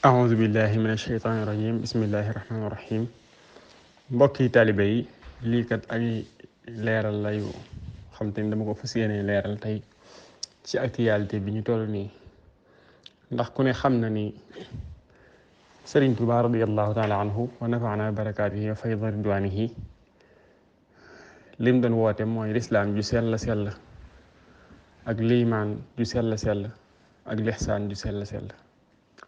أعوذ بالله من الشيطان الرجيم بسم الله الرحمن الرحيم mbokki taalibe yi lii kat ay leeral la yu xam te ni dama ko fas yéene leeral tey ci actualité bi ñu toll nii ndax ku ne xam na ni Sëriñ Tuubaa radiyallahu taala anhu wa nafaana barakaatihi wa fayda ridwaanihi lim doon woote mooy lislaam ju sell sell ak liimaan ju sell sell ak lixsaan ju sell sell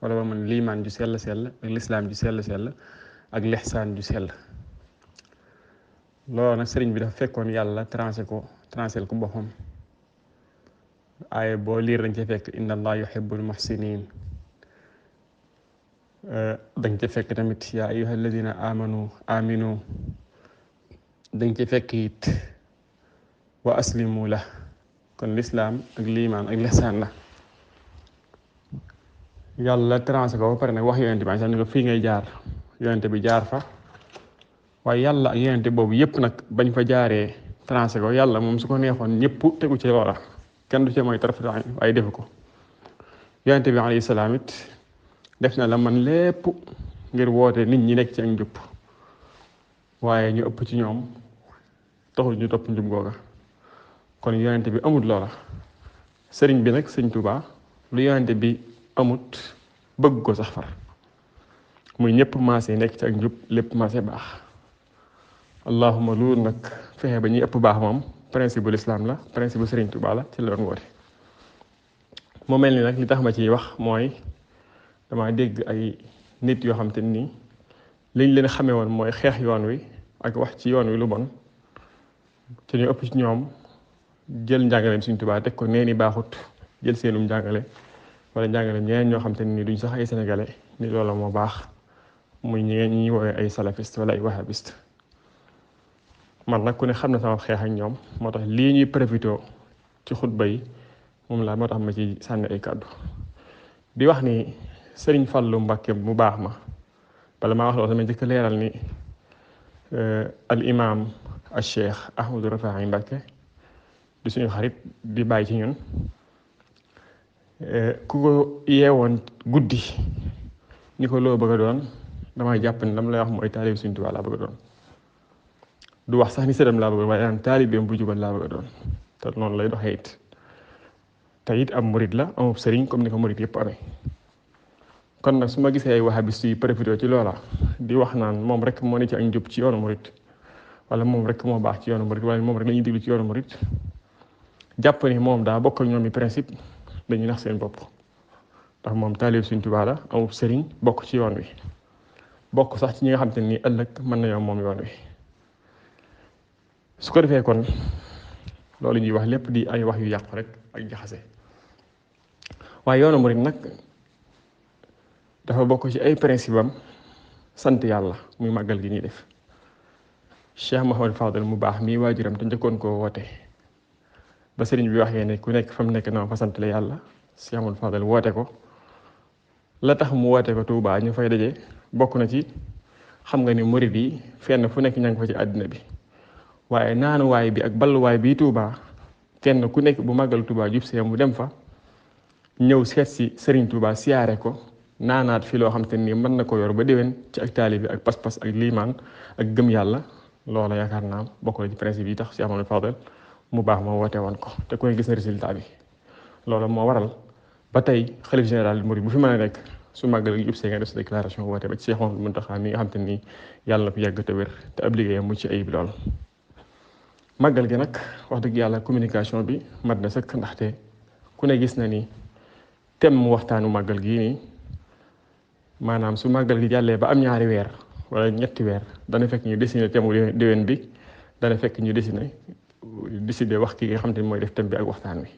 wala ba man liimaan ju sell sell ak lislaam ju sell sell ak lixsaan ju sell loolu nag sëriñ bi dafa fekkoon yàlla trancé ko boppam aaye boo liir dañ ca fekk inna allah yuhibbul muhsinin dañ ca fekk tamit yaa ayyuha alladina aminu dañ ca fekk it wa aslimu la kon lislaam ak liimaan ak lixsaan la yàlla trancé ko ba pare nag wax yonente bi sax ni ko fii ngay jaar yonente bi jaar fa waaye yàlla ak yonente boobu yëpp nag bañ fa jaaree trancé ko yàlla moom su ko neexoon ñëpp tegu ci loola kenn du ci mooy tarafata waaye defu ko yonente bi alayhi salaam it def na la man lépp ngir woote nit ñi nekk ci ak njub waaye ñu ëpp ci ñoom taxul ñu topp njub googa kon yonente bi amut loola sëriñ bi nag sëñ Tuubaa lu yonente bi amut bëgg ko sax far muy ñëpp maase nekk ci ak njub lépp maase baax allahuma loolu nag fexe ba ñuy ëpp baax moom principe bu lislaam la principe bu Sëriñ Tuubaa la ci la doon woote moo mel ni nag li tax ma ciy wax mooy dama dégg ay nit yoo xam te ni liñ leen xamee woon mooy xeex yoon wi ak wax ci yoon wi lu bon te ñu ëpp ci ñoom jël njàngaleem Sëriñ Tuubaa teg ko nee ni baaxut jël seenum njàngale wala njàngale ñeneen ñoo xam te ni duñ sax ay sénégalais ni loola moo baax muy ñi woowee ay salafiste wala ay wahabiste man nag ku ne xam na sama xeex ak ñoom moo tax lii ñuy profité ci xutba yi moom laa moo tax ma ci sànni ay kàddu di wax ni Sëriñ Fallu Mbàkke mu baax ma bala maa wax loolu sama njëkk leeral ni al imam al cheikh Ahmadou Rafahi Mbàkke di suñu xarit di bàyyi ci ñun ku ko yeewoon guddi ni ko loo bëgg a doon damay jàpp ni lam lay wax mooy taalib Sëriñ Tuubaa laa bëgg a doon du wax sax ni sëram laa bëgg waaye daan taalibeem bu jubal laa bëgg a doon te noonu lay doxee it te it am murit la amub sëriñ comme ni ko murit yëpp amee kon nag su ma gisee ay wahabiste yu profité ci loola di wax naan moom rek moo ne ci ak njub ci yoonu murit wala moom rek moo baax ci yoonu murit wala moom rek la ñuy diglu ci yoonu murit jàpp ni moom daa bokk ak ñoom i principe dañuy nax seen bopp ndax moom taalib Sëriñ Tuubaa la amub sëriñ bokk ci yoon wi bokk sax ci ñi nga xam te ni ëllëg mën nañoo moom yoon wi su ko defee kon loolu ñuy wax lépp di ay wax yu yàqu rek ak jaxase waaye yoonu murit nag dafa bokk ci ay principe am sant yàlla muy màggal gi ñuy def Cheikh Mouhamadou Fadel mu baax mii waajuram te njëkkoon koo woote ba sëriñ bi waxee ne ku nekk fa mu nekk na fa sant la yàlla Cheikh Mouhamadou Fadel woote ko la tax mu woote ko Tuubaa ñu fay daje bokk na ci xam nga ni murit yi fenn fu nekk ña ngi fa ci àddina bi waaye naanuwaay bi ak balluwaay bi Tuubaa kenn ku nekk bu màggal Tuubaa jub see mu dem fa ñëw seet si Sëriñ Tuubaa siyaare ko naanaat fi loo xam te ni mën na ko yor ba déwén ci ak taalibe bi ak pas-pas ak liimaan ak gëm yàlla loola yaakaar naa bokk na ci principe yi tax Cheikh Mouhamadou Fadel mu baax ma woote woon ko te koy gis na résultat bi loolu moo waral ba tey xalif général murid bu fi mën a nekk su màggal gi jub see nga def sa déclaration woote ba ci Cheikh Mouhamadou Mountakha mi nga xam te ni yàlla na fi yàgg te wér te ab liggéeyam mu ci ayib lool màggal gi nag wax dëgg yàlla communication bi mat na sëkk ndaxte ku ne gis na ni thème waxtaanu màggal gii nii maanaam su màggal gi jàllee ba am ñaari weer wala ñetti weer dana fekk ñu dessiné thème déwén bi dana fekk ñu décidé wax ki nga xam te ni mooy def thème bi ak waxtaan wi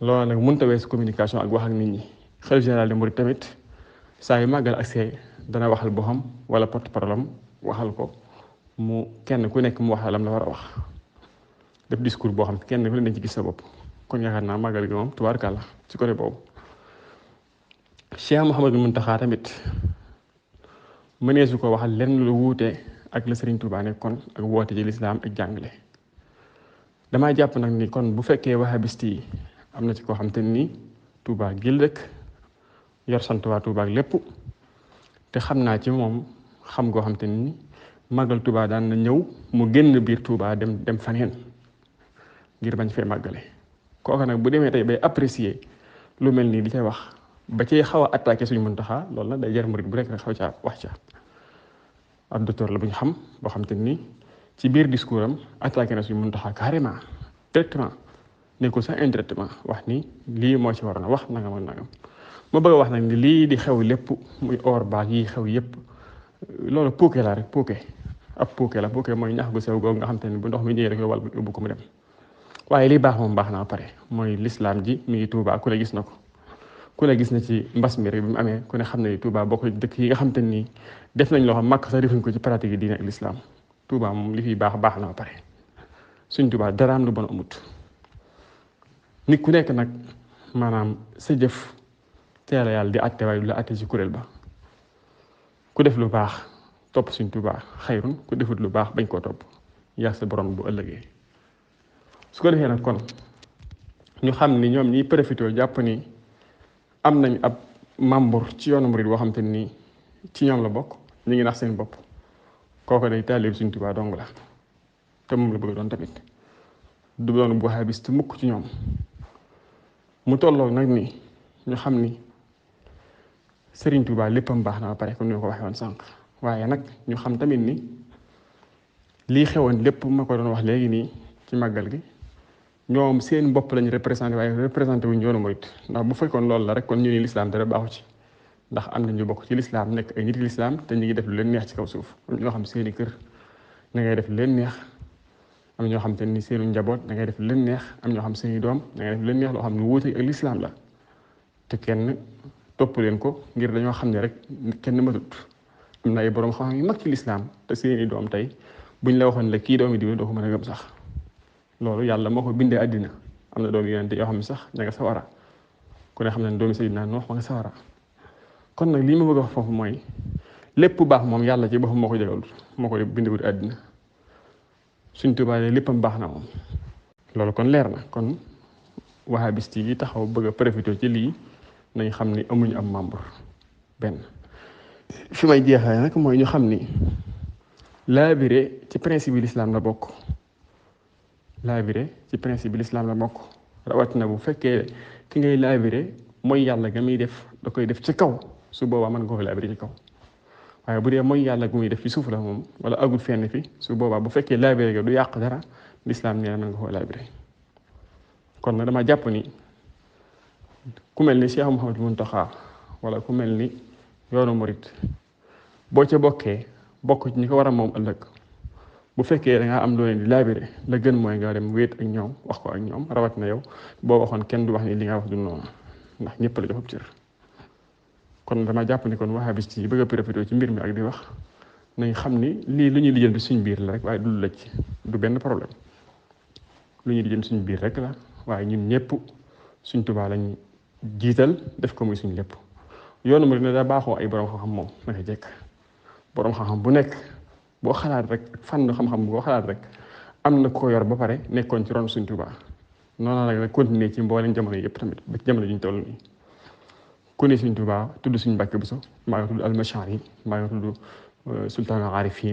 loolu nag mënut a weesu communication ak wax ak nit ñi xalifa général des mourides tamit saa yu màggal ak see dana waxal boo xam wala porte-parole am waxal ko mu kenn ku nekk mu wax lam la war a wax def discours boo xam kenn ku ne dañ ci gis sa bopp kon yaakaar naa màggal gi moom tubaarkàlla ci côté boobu Cheikh Mouhamadou Mountakha tamit mëneesu ko waxal lenn lu wuute ak la Sëriñ Tuubaa nekkoon ak woote ci lislaam ak jàngale damaa jàpp nag ni kon bu fekkee wahabiste yi am na ci koo xam te ni Tuubaa gil dëkk yor sant waa Touba ak lépp te xam naa ci moom xam goo xam te ni màggal Touba daan na ñëw mu génn biir Touba dem faneen ngir bañ fee màggale kooka nag bu demee tey bay apprécier lu mel nii di cay wax ba cay xaw a attaqué suñu Muntaxa loolu nag day jar murit bu rek xaw caa wax ca ab docteur la bu ñu xam boo xam te ni ci biir discours am attaqué na suñu Muntaxa carrément directement nekkul sax indirectement wax ni lii moo ci waroon a wax nangam ak nangam ma bëgg a wax nag ni lii di xew lépp muy or baag yi xew yépp loolu puuke la rek puuke ab puuke la puuke mooy ñax gu sew googu nga xam te ni bu ndox mi ñëwee da koy wal yóbbu ko mu dem waaye li baax moom baax na ba pare mooy lislaam ji mi ngi Touba ku ne gis na ko ku ne gis na ci mbas mi rek bi mu amee ku ne xam ne Touba bokk dëkk yi nga xam te ni def nañ loo xam màkk sax defuñ ko ci pratique yi diine ak lislaam Touba moom li fi baax na ba pare suñ Touba daraam lu bon amut nit ku nekk nag maanaam sa jëf teel a yàlla di àtte waaye du la àtte ci kuréel ba ku def lu baax topp suñ Touba xayrun ku defut lu baax bañ koo topp yaa sa borom bu ëllëgee su ko defee nag kon ñu xam ni ñoom ñiy profité jàpp ni am nañ ab membre ci yoonu murid boo xam te ni ci ñoom la bokk ñu ngi nax seen bopp kooku day taalib suñ Touba dong la te moom la bëgg doon tamit du doon bu wahabiste mukk ci ñoom mu tolloo nag ni ñu xam ni Serigne Touba léppam baax na ba pare comme ni ma ko waxee woon sànq waaye nag ñu xam tamit ni lii xewoon lépp ma ko doon wax léegi nii ci màggal gi ñoom seen bopp lañu représenté waaye représenté wuñ yoonu murid ndax bu fekkoon loolu la rek kon ñu ni lislaam dara baaxu ci ndax am na ñu bokk ci lislaam nekk ay nit lislaam te ñu ngi def lu leen neex ci kaw suuf am ñoo xam seeni kër da ngay def lu leen neex am ñoo xam te ni seenu njaboot da ngay def lu leen neex am ñoo xam seeni doom da ngay def lu leen neex loo xam ne wuute ak lislaam la te kenn topp leen ko ngir dañoo xam ne rek kenn matut am na ay borom xam-xam yu mag ci lislaam te seeni doom tey buñ la waxoon la kii doomi diw doo ko mën a gëm sax loolu yàlla moo ko bindee àddina am na doom yonente yoo xam ne sax ña nga sawara ku ne xam ne doomi Sayyidina Nuux ma nga sawara kon nag lii ma bëgg a wax foofu mooy lépp bu baax moom yàlla ci boppam moo ko jégal moo ko bindewut àddina suñ Tuubaa léppam baax na moom loolu kon leer na kon wahabiste yi taxaw bëgg a profité ci lii nañ xam ni amuñu am membre benn fi may jeexale nag mooy ñu xam ni laabire ci principe bi l'islam la bokk laabire ci principe bi l'islam la bokk rawatina bu fekkee ki ngay laabire mooy yàlla ga muy def da koy def ci kaw su boobaa mën nga ko laabire ci kaw waaye bu dee mooy yàlla gu muy def ci suuf la moom wala agul fenn fi su boobaa bu fekkee laabire ga du yàq dara l'islam nee na mën nga ko laabire kon nag dama jàpp ni ku mel ni Cheikh Mouhamadou Mountakha wala ku mel ni yoonu murit boo ca bokkee bokk ci ñi ko war a moom ëllëg bu fekkee da ngaa am loo leen di laabire la gën mooy nga dem wéet ak ñoom wax ko ak ñoom rawat na yow boo waxoon kenn du wax ni li nga wax du noonu ndax ñëpp la jox cër kon dama jàpp ni kon wahabiste yi bëgg a profité ci mbir mi ak di wax nañ xam ni lii lu ñuy lijjanti suñ biir la rek waaye du lëj du benn problème lu ñuy lijjanti suñ biir rek la waaye ñun ñëpp suñ Tuubaa lañ jiital def ko muy suñ lépp yoonu mu ne daa baaxoo ay borom xam-xam moom naka jekk borom xam-xam bu nekk boo xalaat rek fànn xam-xam boo xalaat rek am na ko yor ba pare nekkoon ci ron suñ Tuubaa noonu la continuer ci mbooleem jamono yëpp tamit ba ci jamono ji ñu toll nii ku ne suñ Tuubaa tudd suñ Mbàkke Buso maa ngi tudd Almashari maa ngi tudd Sultaan Arifin